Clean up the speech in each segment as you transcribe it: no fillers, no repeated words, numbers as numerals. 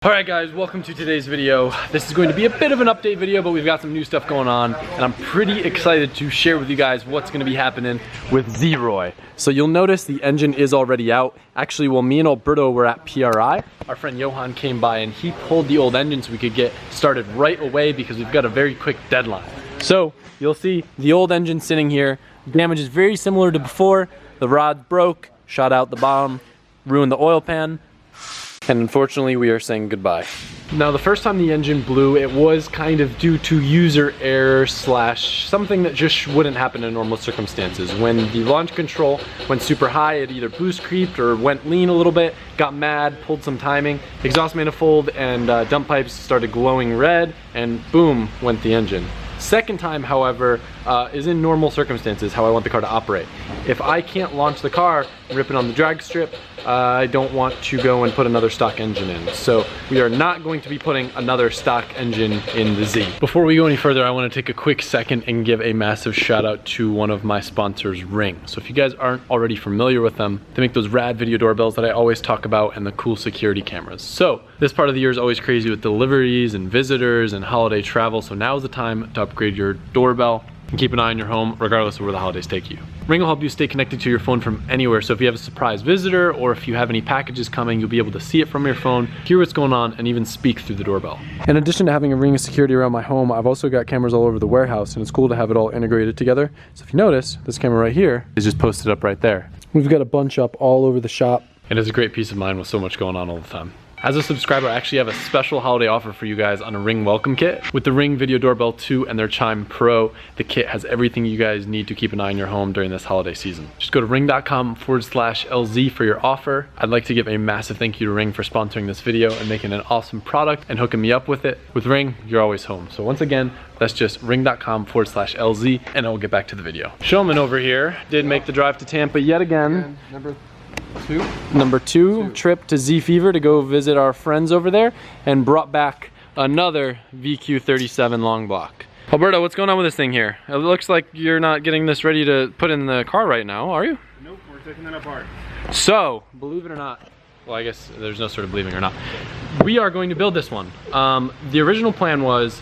Alright guys, welcome to today's video. This is going to be a bit of an update video, but we've got some new stuff going on, and I'm pretty excited to share with you guys what's going to be happening with Zeroy. So you'll notice the engine is already out. Actually, while me and Alberto were at PRI, our friend Johan came by and he pulled the old engine so we could get started right away because we've got a very quick deadline. So you'll see the old engine sitting here. Damage is very similar to before. The rod broke, shot out the bottom, ruined the oil pan. And unfortunately, we are saying goodbye. Now, the first time the engine blew, it was kind of due to user error slash something that just wouldn't happen in normal circumstances. When the launch control went super high, it either boost creeped or went lean a little bit, got mad, pulled some timing, exhaust manifold and dump pipes started glowing red, and boom, went the engine. Second time, however, is in normal circumstances, how I want the car to operate. If I can't launch the car and rip it on the drag strip, I don't want to go and put another stock engine in. So we are not going to be putting another stock engine in the Z. Before we go any further, I want to take a quick second and give a massive shout out to one of my sponsors, Ring. So if you guys aren't already familiar with them, they make those rad video doorbells that I always talk about and the cool security cameras. So this part of the year is always crazy with deliveries and visitors and holiday travel. So now is the time to upgrade your doorbell and keep an eye on your home regardless of where the holidays take you. Ring will help you stay connected to your phone from anywhere. So if you have a surprise visitor or if you have any packages coming, you'll be able to see it from your phone, hear what's going on, and even speak through the doorbell. In addition to having a Ring of security around my home, I've also got cameras all over the warehouse, and it's cool to have it all integrated together. So if you notice, this camera right here is just posted up right there. We've got a bunch up all over the shop. And it's a great peace of mind with so much going on all the time. As a subscriber, I actually have a special holiday offer for you guys on a Ring welcome kit. With the Ring Video Doorbell 2 and their Chime Pro, the kit has everything you guys need to keep an eye on your home during this holiday season. Just go to ring.com/LZ for your offer. I'd like to give a massive thank you to Ring for sponsoring this video and making an awesome product and hooking me up with it. With Ring, you're always home. So once again, that's just ring.com/LZ, and I'll get back to the video. Showman over here did make the drive to Tampa yet again. Number two trip to Z Fever to go visit our friends over there, and brought back another VQ37 long block. Alberto, what's going on with this thing here? It looks like you're not getting this ready to put in the car right now, are you? Nope, we're taking it apart. So, believe it or not, well, I guess there's no sort of believing or not, we are going to build this one. The original plan was,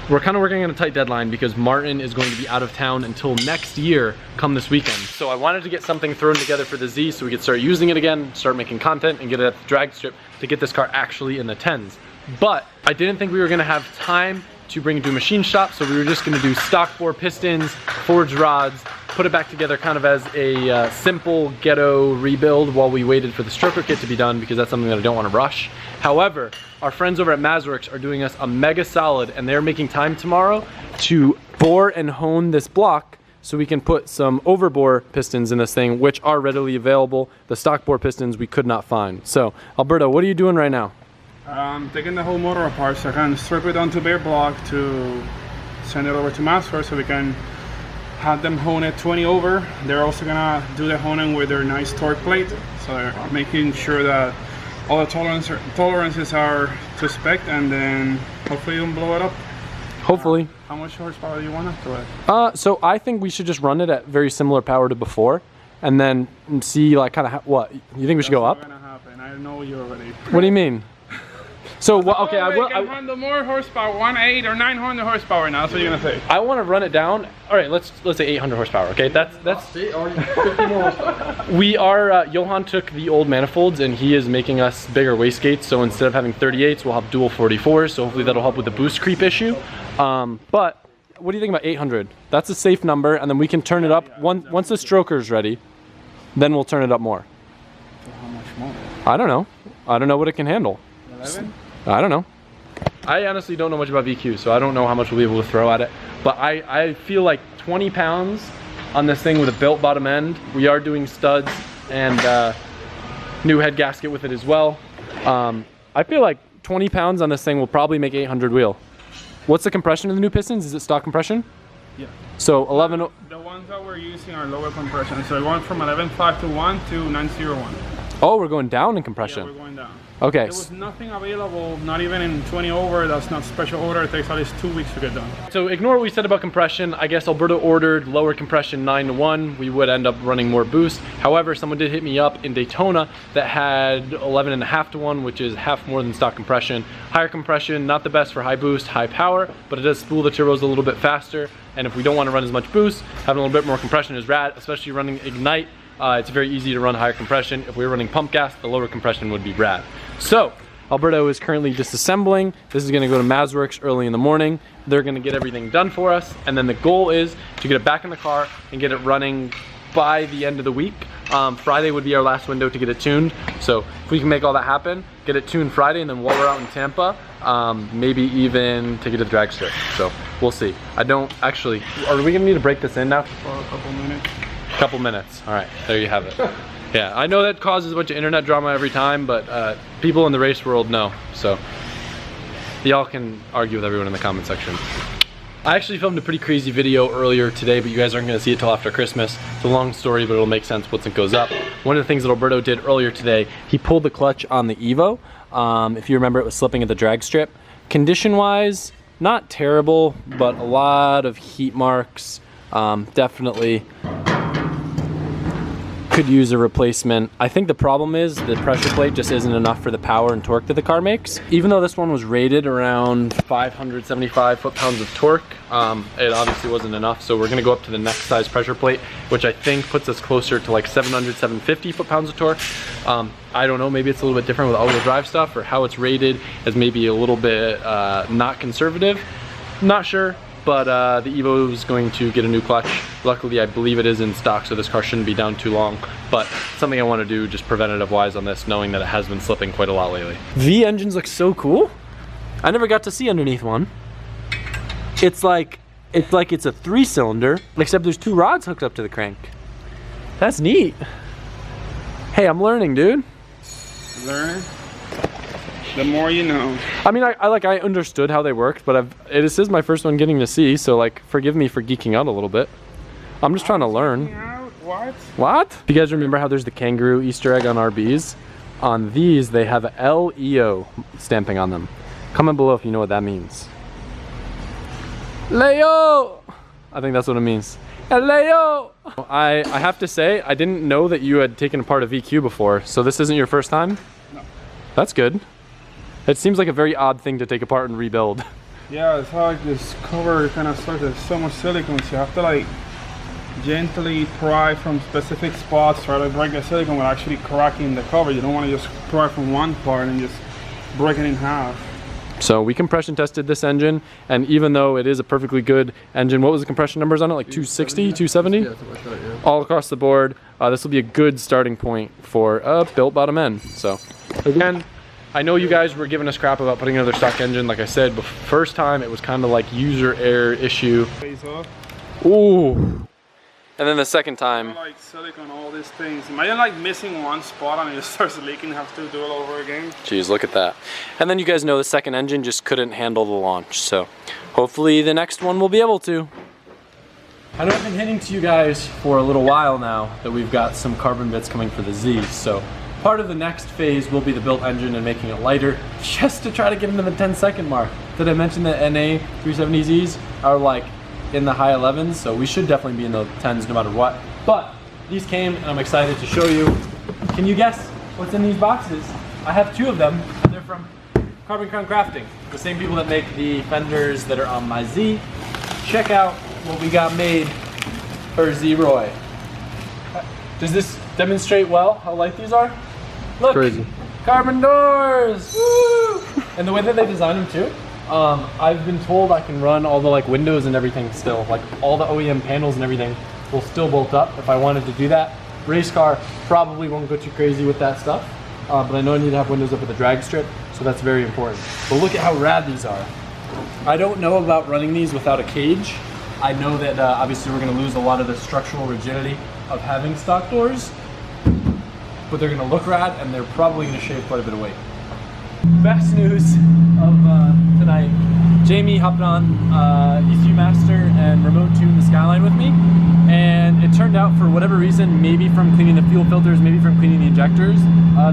we're kind of working on a tight deadline because Martin is going to be out of town until next year come this weekend. So I wanted to get something thrown together for the Z so we could start using it again, start making content, and get it at the drag strip to get this car actually in the 10s. But I didn't think we were gonna have time to bring it to a machine shop, so we were just gonna do stock bore pistons, forged rods, put it back together kind of as a simple ghetto rebuild while we waited for the stroker kit to be done, because that's something that I don't want to rush. However, our friends over at Mazworks are doing us a mega solid, and they're making time tomorrow to bore and hone this block so we can put some overbore pistons in this thing, which are readily available. The stock bore pistons we could not find. So, Alberto, what are you doing right now? Taking the whole motor apart so I can strip it onto bare block to send it over to Mazworks so we can have them hone it 20 over. They're also gonna do the honing with their nice torque plate, so they're making sure that all the tolerances are to spec, and then hopefully you can blow it up. Hopefully. How much horsepower do you want to it? So I think we should just run it at very similar power to before, and then see like kind of what you think we should go up. That's not gonna happen. I know you already. What do you mean? So what? Okay, I will. I can handle more horsepower, 1.8 or 900 horsepower now. That's what you're gonna say. I want to run it down. All right, let's say 800 horsepower. Okay, that's. See, already 50 more horsepower. We are. Johan took the old manifolds and he is making us bigger wastegates. So instead of having 38s, we'll have dual 44s. So hopefully that'll help with the boost creep issue. But what do you think about 800? That's a safe number, and then we can turn it up once the stroker's ready. Then we'll turn it up more. So how much more? I don't know. I don't know what it can handle. 11? I don't know. I honestly don't know much about VQ, so I don't know how much we'll be able to throw at it. But I feel like 20 pounds on this thing with a built bottom end. We are doing studs and new head gasket with it as well. I feel like 20 pounds on this thing will probably make 800 wheel. What's the compression of the new pistons? Is it stock compression? Yeah. So 11. The ones that we're using are lower compression. So it went from 11.5 to 1 to 901. Oh, we're going down in compression. Yeah, we're going down. Okay. There was nothing available, not even in 20 over. That's not special order. It takes at least 2 weeks to get done. So ignore what we said about compression. I guess Alberto ordered lower compression 9-to-1. We would end up running more boost. However, someone did hit me up in Daytona that had 11.5-to-1, which is half more than stock compression. Higher compression, not the best for high boost, high power, but it does spool the turbos a little bit faster. And if we don't want to run as much boost, having a little bit more compression is rad, especially running Ignite. It's very easy to run higher compression. If we were running pump gas, the lower compression would be rad. So, Alberto is currently disassembling. This is gonna go to Mazworks early in the morning. They're gonna get everything done for us. And then the goal is to get it back in the car and get it running by the end of the week. Friday would be our last window to get it tuned. So if we can make all that happen, get it tuned Friday, and then while we're out in Tampa, maybe even take it to the drag strip. So we'll see. I don't actually, are we gonna need to break this in now? For a couple minutes. Couple minutes. All right, there you have it. Yeah, I know that causes a bunch of internet drama every time, but people in the race world know. So y'all can argue with everyone in the comment section. I actually filmed a pretty crazy video earlier today, but you guys aren't gonna see it till after Christmas. It's a long story, but it'll make sense once it goes up. One of the things that Alberto did earlier today, he pulled the clutch on the Evo. If you remember, it was slipping at the drag strip. Condition-wise, not terrible, but a lot of heat marks. Definitely could use a replacement. I think the problem is the pressure plate just isn't enough for the power and torque that the car makes. Even though this one was rated around 575 foot-pounds of torque, it obviously wasn't enough. So we're gonna go up to the next size pressure plate, which I think puts us closer to like 700, 750 foot-pounds of torque. I don't know, maybe it's a little bit different with all-wheel drive stuff, or how it's rated as maybe a little bit not conservative. Not sure. But the Evo is going to get a new clutch. Luckily, I believe it is in stock, so this car shouldn't be down too long. But something I want to do just preventative-wise on this, knowing that it has been slipping quite a lot lately. V engines look so cool. I never got to see underneath one. It's like it's a 3-cylinder, except there's 2 rods hooked up to the crank. That's neat. Hey, I'm learning, dude. Learn. The more you know. I mean, I understood how they worked, but this is my first one getting to see, so like, forgive me for geeking out a little bit. I'm just trying to learn. What? What? Do you guys remember how there's the kangaroo Easter egg on RBs? On these, they have LEO stamping on them. Comment below if you know what that means. Leo! I think that's what it means. Leo! I have to say, I didn't know that you had taken apart a VQ before, so this isn't your first time? No. That's good. It seems like a very odd thing to take apart and rebuild. Yeah, it's how like this cover kind of starts. There's so much silicone, so you have to like gently pry from specific spots, try to break the silicone without actually cracking the cover. You don't want to just pry from one part and just break it in half. So we compression tested this engine, and even though it is a perfectly good engine, what was the compression numbers on it? Like 260, 270? Yeah, something like that, yeah. All across the board. This will be a good starting point for a built bottom end. So again, I know you guys were giving us crap about putting another stock engine. Like I said, the first time it was kind of like user error issue. Face off. Ooh. And then the second time. Like silicone, all these things. Imagine like missing one spot and it just starts leaking, have to do it over again. Jeez, look at that. And then you guys know the second engine just couldn't handle the launch. So hopefully the next one will be able to. I know I've been hinting to you guys for a little while now that we've got some carbon bits coming for the Z. So part of the next phase will be the built engine and making it lighter, just to try to get into the 10-second mark. Did I mention that NA 370Zs are like in the high 11s, so we should definitely be in the 10s no matter what. But these came and I'm excited to show you. Can you guess what's in these boxes? I have 2 of them. They're from Carbon Crown Crafting, the same people that make the fenders that are on my Z. Check out what we got made for Zeroy. Does this demonstrate well how light these are? Look, Crazy. Carbon doors! Woo! And the way that they designed them too, I've been told I can run all the like windows and everything still, like all the OEM panels and everything will still bolt up if I wanted to do that. Race car probably won't go too crazy with that stuff, but I know I need to have windows up at the drag strip, so that's very important. But look at how rad these are. I don't know about running these without a cage. I know that obviously we're gonna lose a lot of the structural rigidity of having stock doors, but they're gonna look rad and they're probably gonna shave quite a bit of weight. Best news of tonight, Jamie hopped on ECU Master and remote tuned the Skyline with me, and it turned out for whatever reason, maybe from cleaning the fuel filters, maybe from cleaning the injectors,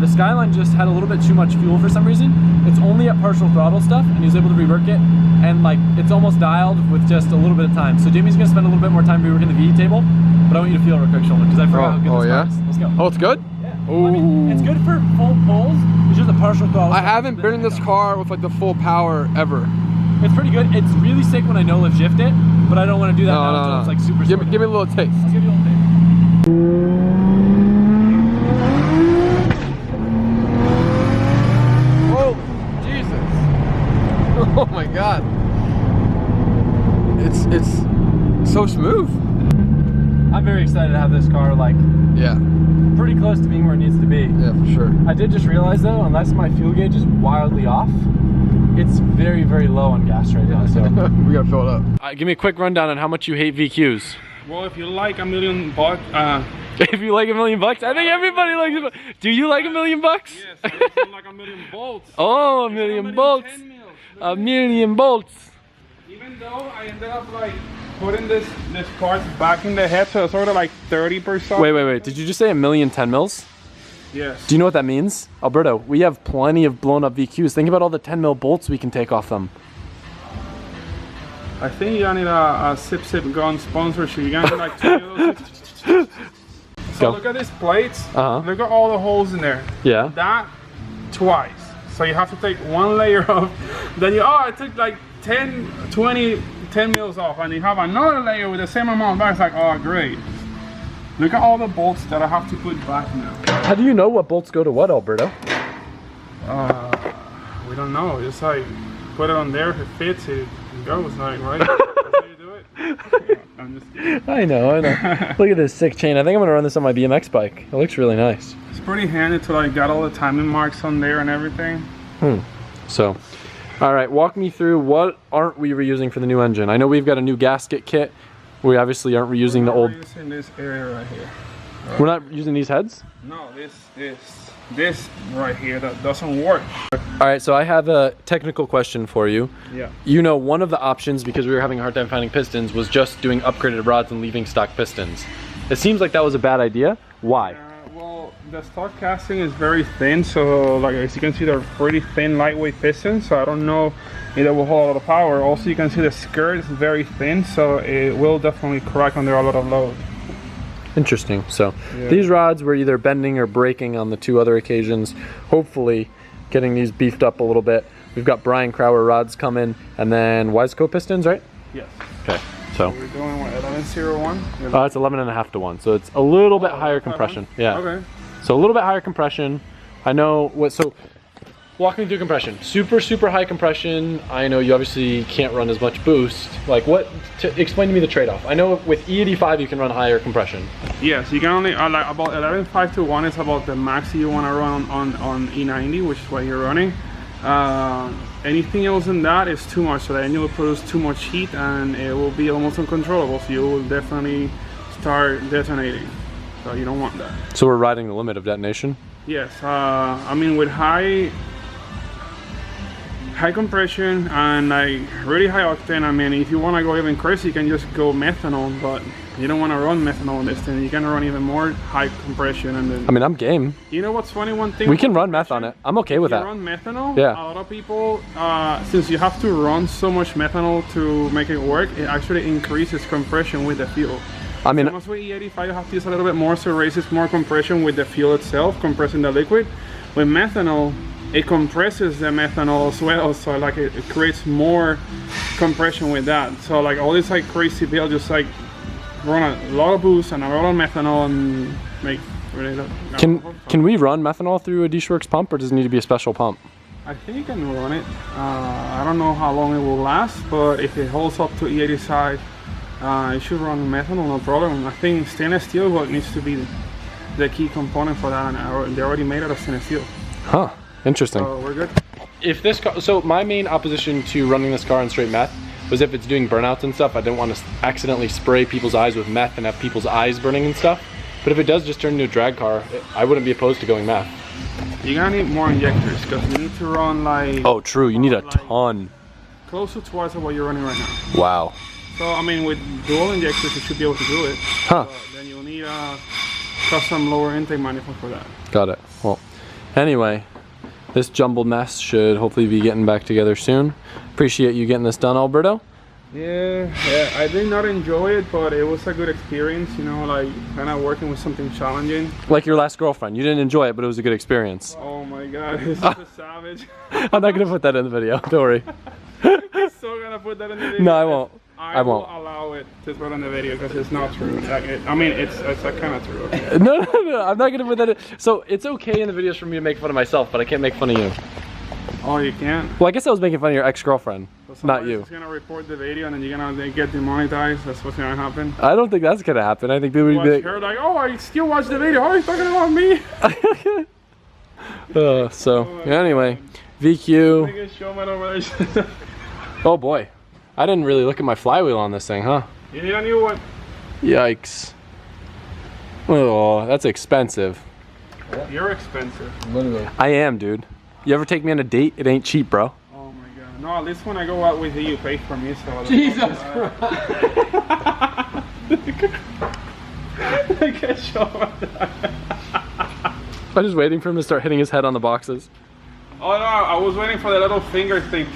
the Skyline just had a little bit too much fuel for some reason. It's only at partial throttle stuff, and he was able to rework it, and like it's almost dialed with just a little bit of time. So Jamie's gonna spend a little bit more time reworking the VE table, but I want you to feel real quick, Shoulder, because I forgot how good this car is. Let's go. Oh, it's good? Yeah. Well, I mean, it's good for full pulls. It's just a partial throttle. I haven't been in this car with like the full power ever. It's pretty good. It's really sick when I no lift shift it, but I don't want to do that now until it's like super. Give me a little taste. I'll give you a little taste. Oh, Jesus! Oh my God! It's so smooth. I'm very excited to have this car, like, Yeah. pretty close to being where it needs to be. Yeah, for sure. I did just realize though, unless my fuel gauge is wildly off, it's very, very low on gas right now. So We gotta fill it up. give me a quick rundown on how much you hate VQs. Well, if you like $1 million, If you like $1 million, I think everybody likes it. Do you like $1 million? yes, if you like $1 million volts. Oh, $1 million bolts. 10 mils. $1 million bolts. Even though I ended up like putting this part back in the head, so it's sort of like 30%. Wait. Did you just say 1,000,010 mils? Yes. Do you know what that means? Alberto, we have plenty of blown up VQs. Think about all the 10 mil bolts we can take off them. I think you need a Sip Gun sponsorship. You got like 20 of those. So Go. look at these plates. Uh-huh. Look at all the holes in there. Yeah. That twice. So you have to take one layer off. Then I took like 10 mils off, and you have another layer with the same amount back. It's like, oh great. Look at all the bolts that I have to put back now. How do you know what bolts go to what, Alberto? We don't know. Just like put it on there. If it fits, it goes. Like, right? That's how you do it. Yeah, I'm just kidding. I know. Look at this sick chain. I think I'm gonna run this on my BMX bike. It looks really nice. It's pretty handy to like got all the timing marks on there and everything. So, all right, walk me through what aren't we reusing for the new engine? I know we've got a new gasket kit. We obviously aren't reusing the old. We're using this area right here. We're not using these heads? No, this right here that doesn't work. All right, so I have a technical question for you. Yeah. You know, one of the options, because we were having a hard time finding pistons, was just doing upgraded rods and leaving stock pistons. It seems like that was a bad idea. Why? Well, the stock casting is very thin, so like as you can see, they're pretty thin, lightweight pistons. So I don't know if they will hold a lot of power. Also, you can see the skirt is very thin, so it will definitely crack under a lot of load. Interesting. So these rods were either bending or breaking on the two other occasions. Hopefully getting these beefed up a little bit. We've got Brian Crowder rods coming, and then Wiseco pistons, right? Yes. Okay. So we're doing what, 1101? it's 11.5 to 1, so it's a little bit higher compression. Yeah. Okay. So a little bit higher compression. I know what. So walk me through compression. Super high compression. I know you obviously can't run as much boost. Like what? Explain to me the trade-off. I know with E85 you can run higher compression. Yes, you can only like about 11.5 to 1 is about the max you want to run on E90, which is what you're running. Anything else than that is too much, so the engine will produce too much heat and it will be almost uncontrollable. So you will definitely start detonating. So you don't want that. So we're riding the limit of detonation. Yes, I mean with high compression and like really high octane. I mean, if you want to go even crazy, you can just go methanol, but you don't want to run methanol on this thing. You can run even more high compression, and then. I mean, I'm game. You know what's funny? One thing we can run meth on it. I'm okay with that. Run methanol. Yeah. A lot of people, since you have to run so much methanol to make it work, it actually increases compression with the fuel. I mean, so with E85, you have to use a little bit more, so it raises more compression with the fuel itself, compressing the liquid. With methanol, it compresses the methanol as well, so like it creates more compression with that. So like all this like crazy build, just like run a lot of boost and a lot of methanol and make really. Can we run methanol through a D-Works pump, or does it need to be a special pump? I think you can run it. I don't know how long it will last, but if it holds up to E85, it should run methanol, no problem. I think stainless steel what needs to be the key component for that, and they already made it of stainless steel. Huh. Interesting. So we're good. If this car, so my main opposition to running this car on straight meth was if it's doing burnouts and stuff, I didn't want to accidentally spray people's eyes with meth and have people's eyes burning and stuff. But if it does just turn into a drag car, I wouldn't be opposed to going meth. You're gonna need more injectors because you need to run like. Oh, true. You need a ton. close to twice of what you're running right now. Wow. So I mean, with dual injectors, you should be able to do it. Huh. Then you'll need a custom lower intake manifold for that. Got it. Well, anyway, this jumbled mess should hopefully be getting back together soon. Appreciate you getting this done, Alberto. Yeah, I did not enjoy it, but it was a good experience, you know, like kind of working with something challenging. Like your last girlfriend. You didn't enjoy it, but it was a good experience. Oh my god, this is a savage. I'm not gonna put that in the video, don't worry. I'm so gonna put that in the video. No, I won't. I won't. will allow it to put on the video because it's not true. Like I mean, it's kind of true. Okay? No, I'm not gonna put that in. So it's okay in the videos for me to make fun of myself, but I can't make fun of you. Oh, you can't? Well, I guess I was making fun of your ex-girlfriend, So not you. Somebody's gonna report the video and then you're gonna get demonetized. That's what's gonna happen. I don't think that's gonna happen. I think they would Watch be her like, oh, I still watch the video. Oh, he's talking about me. Anyway, VQ. Biggest showman over there. Oh boy, I didn't really look at my flywheel on this thing, huh? You need a new one. Yikes. Oh, that's expensive. You're expensive. Literally. I am, dude. You ever take me on a date? It ain't cheap, bro. Oh my god. No, at least when I go out with you, you pay for me. So Jesus Christ. I can't show that. I'm just waiting for him to start hitting his head on the boxes. Oh no, I was waiting for the little finger thing.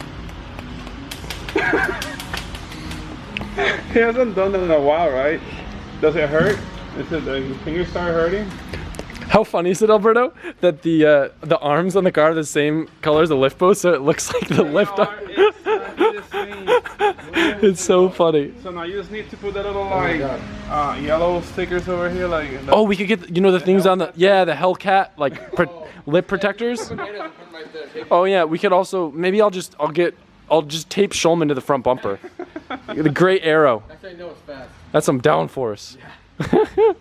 He hasn't done that in a while, right? Does it hurt? Is it the fingers start hurting? How funny is it, Alberto, that the arms on the car are the same color as the lift post, so it looks like the lift arm. It's so funny. So now you just need to put that little like yellow stickers over here, like. Oh, we could get, you know, the things on the, yeah, the Hellcat, like lip protectors. Oh yeah, we could also, maybe I'll just tape Shulman to the front bumper. The gray arrow. Actually, I know it's fast. That's some downforce. Yeah.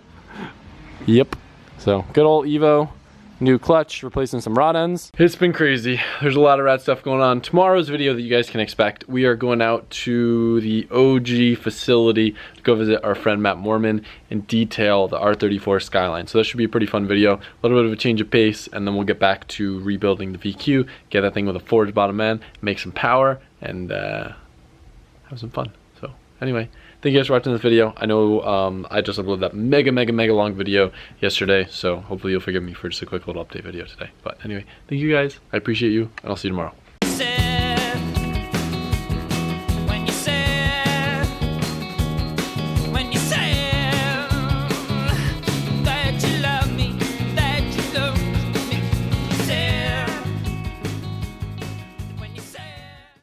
Yep. So, good old Evo, new clutch, replacing some rod ends. It's been crazy. There's a lot of rad stuff going on. Tomorrow's video that you guys can expect, we are going out to the OG facility to go visit our friend Matt Mormon and detail the R34 Skyline. So that should be a pretty fun video. A little bit of a change of pace, and then we'll get back to rebuilding the VQ, get that thing with a forged bottom end, make some power, and have some fun. So, anyway. Thank you guys for watching this video. I know I just uploaded that mega long video yesterday, so hopefully you'll forgive me for just a quick little update video today. But anyway, thank you guys. I appreciate you, and I'll see you tomorrow.